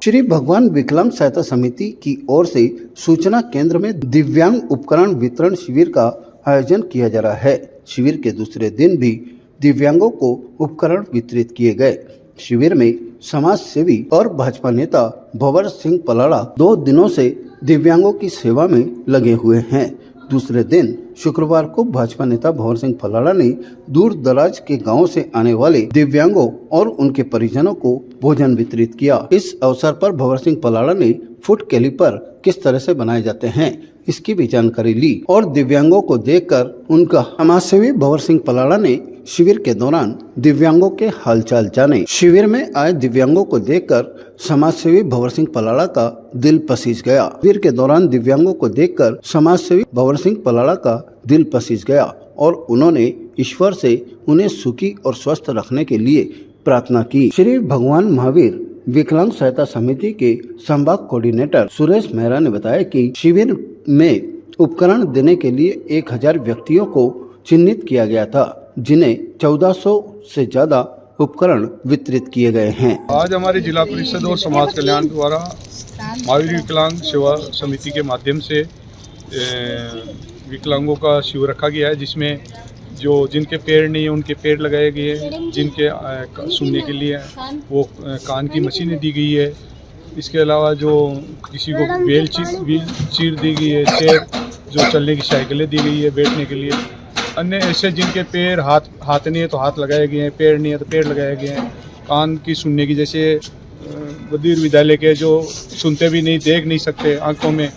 श्री भगवान विकलांग सहायता समिति की ओर से सूचना केंद्र में दिव्यांग उपकरण वितरण शिविर का आयोजन किया जा रहा है। शिविर के दूसरे दिन भी दिव्यांगों को उपकरण वितरित किए गए। शिविर में समाज सेवी और भाजपा नेता भंवर सिंह पलाड़ा 2 दिनों से दिव्यांगों की सेवा में लगे हुए हैं। दूसरे दिन शुक्रवार को भाजपा नेता भंवर सिंह पलाड़ा ने दूर दराज के गांवों से आने वाले दिव्यांगों और उनके परिजनों को भोजन वितरित किया। इस अवसर पर भंवर सिंह पलाड़ा ने फुट कैलिपर किस तरह से बनाए जाते हैं इसकी भी जानकारी ली और दिव्यांगों को देखकर उनका समाज सेवी भंवर सिंह पलाड़ा ने शिविर के दौरान दिव्यांगों के हालचाल जाने। शिविर में आए दिव्यांगों को देखकर समाज सेवी भंवर सिंह पलाड़ा का दिल पसीज गया। शिविर के दौरान दिव्यांगों को देखकर समाज सेवी भंवर सिंह पलाड़ा का दिल पसीज गया और उन्होंने ईश्वर से उन्हें सुखी और स्वस्थ रखने के लिए प्रार्थना की। श्री भगवान महावीर विकलांग सहायता समिति के संभाग कोऑर्डिनेटर सुरेश मेहरा ने बताया कि शिविर में उपकरण देने के लिए 1000 व्यक्तियों को चिन्हित किया गया था, जिन्हें 1400 से ज्यादा उपकरण वितरित किए गए हैं। आज हमारे जिला परिषद और समाज कल्याण द्वारा महावीर विकलांग सेवा समिति के माध्यम से विकलांगों का शिविर रखा गया है, जिसमें जिनके पैर नहीं है उनके पैर लगाए गए हैं, जिनके सुनने के लिए वो कान की मशीनें दी गई है। इसके अलावा जो किसी को व्हील चेयर दी गई है, चेयर जो चलने की साइकिलें दी गई है बैठने के लिए। अन्य ऐसे जिनके पैर हाथ नहीं है तो हाथ लगाए गए हैं, पैर नहीं है तो पैर लगाए गए हैं। कान की सुनने की, जैसे बधिर विद्यालय के जो सुनते भी नहीं, देख नहीं सकते, आंखों में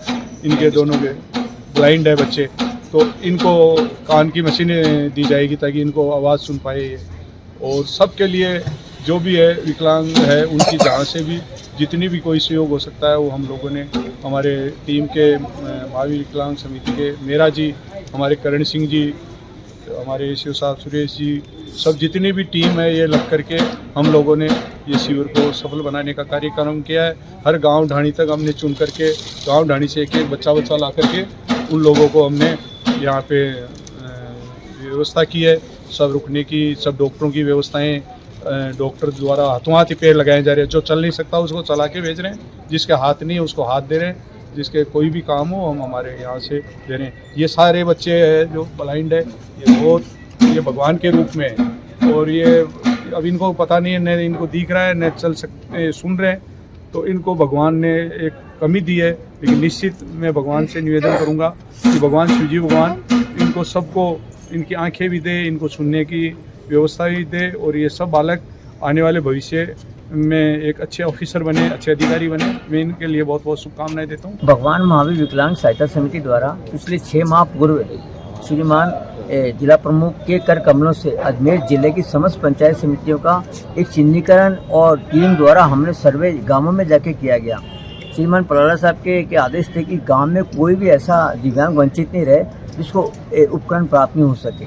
इनके दोनों के ब्लाइंड है बच्चे, तो इनको कान की मशीनें दी जाएगी ताकि इनको आवाज़ सुन पाए। और सबके लिए जो भी है विकलांग है उनकी जहाँ से भी जितनी भी कोई सहयोग हो सकता है वो हम लोगों ने हमारे टीम के महावीर विकलांग समिति के मेरा जी, हमारे करण सिंह जी, हमारे शिव साहब सुरेश जी, सब जितनी भी टीम है ये लग करके हम लोगों ने ये शिविर को सफल बनाने का कार्यक्रम किया है। हर गांव ढाणी तक हमने चुन करके गांव ढाणी से एक बच्चा ला करके उन लोगों को हमने यहाँ पे व्यवस्था की है। सब रुकने की, सब डॉक्टरों की व्यवस्थाएं, डॉक्टर द्वारा हाथों हाथ ही पैर लगाए जा रहे हैं। जो चल नहीं सकता उसको चला के भेज रहे हैं, जिसके हाथ नहीं है उसको हाथ दे रहे हैं, जिसके कोई भी काम हो हम हमारे यहाँ से दे रहे हैं। ये सारे बच्चे हैं जो ब्लाइंड है, ये भगवान के रूप में है और ये अब इनको पता नहीं है, न इनको दिख रहा है न चल सकते सुन रहे हैं, तो इनको भगवान ने एक कमी दी है। लेकिन निश्चित मैं भगवान से निवेदन करूँगा कि भगवान शिवजी भगवान इनको सबको इनकी आंखें भी दे, इनको सुनने की व्यवस्था भी दे और ये सब बालक आने वाले भविष्य में एक अच्छे ऑफिसर बने, अच्छे अधिकारी बने। मैं इनके लिए बहुत बहुत शुभकामनाएं देता हूँ। भगवान महावीर विकलांग सहायता समिति द्वारा पिछले 6 माह पूर्व श्रीमान जिला प्रमुख के कर कमलों से अजमेर जिले की समस्त पंचायत समितियों का एक चिन्हीकरण और टीम द्वारा हमने सर्वे गाँवों में जाके किया गया। श्रीमान पलाड़ा साहब के आदेश थे कि गाँव में कोई भी ऐसा दिव्यांग वंचित नहीं रहे जिसको उपकरण प्राप्त नहीं हो सके।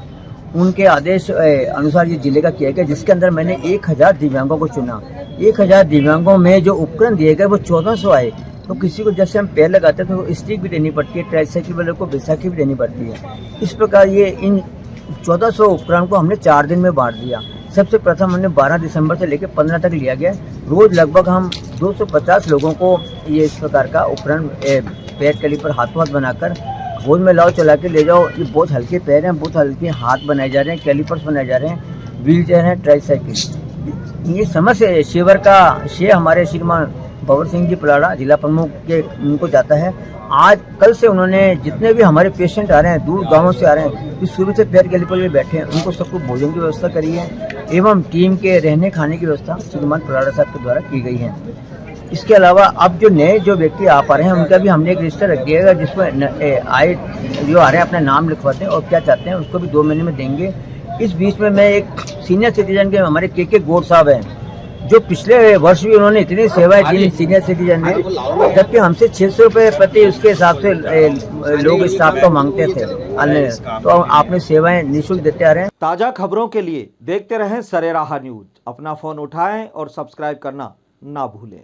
उनके आदेश अनुसार ये जिले का किया गया, जिसके अंदर मैंने 1000 दिव्यांगों को चुना। 1000 दिव्यांगों में जो उपकरण दिए गए वो 1400 आए। तो किसी को जैसे हम पैर लगाते हैं तो स्टिक भी देनी पड़ती है, ट्राईसाइकिल वाले को बैसाखी भी देनी पड़ती है। इस प्रकार ये इन 1400 उपकरण को हमने 4 दिन में बांट दिया। सबसे प्रथम हमने 12 दिसंबर से लेकर 15 तक लिया गया। रोज लगभग हम 250 लोगों को ये इस प्रकार का उपकरण पैर कैलिपर हाथों हाथ बनाकर गोद में लाओ, चला के ले जाओ। ये बहुत हल्के पैर हैं, बहुत हल्के हाथ बनाए जा रहे हैं, कैलिपर्स बनाए जा रहे हैं, व्हील चेयर है, ट्राईसाइकिल। ये समस्त शिविर का श्रेय हमारे श्रीमान भंवर सिंह जी पलाड़ा जिला प्रमुख के उनको जाता है। आज कल से उन्होंने जितने भी हमारे पेशेंट आ रहे हैं, दूर गाँवों से आ रहे हैं, जो सुबह से पैर कैलिपर में बैठे हैं, उनको सबको भोजन की व्यवस्था करी है एवं टीम के रहने खाने की व्यवस्था श्रीमान पलाड़ा साहब के द्वारा की गई है। इसके अलावा अब जो नए व्यक्ति आ पा रहे हैं उनका भी हमने एक रजिस्टर रख दिया है, जिसमें आए जो आ रहे हैं अपना नाम लिखवाते हैं और क्या चाहते हैं उसको भी 2 महीने में देंगे। इस बीच में मैं एक सीनियर सिटीजन के हमारे के गौर साहब हैं, जो पिछले वर्ष भी उन्होंने इतनी सेवाएं दी सीनियर सिटीजन में, जबकि हमसे 600 रुपये प्रति उसके हिसाब से लोग स्टाफ को मांगते थे, तो आपने सेवाएं निःशुल्क देते आ रहे हैं। ताज़ा खबरों के लिए देखते रहें सरेराह न्यूज। अपना फोन उठाएं और सब्सक्राइब करना ना भूलें।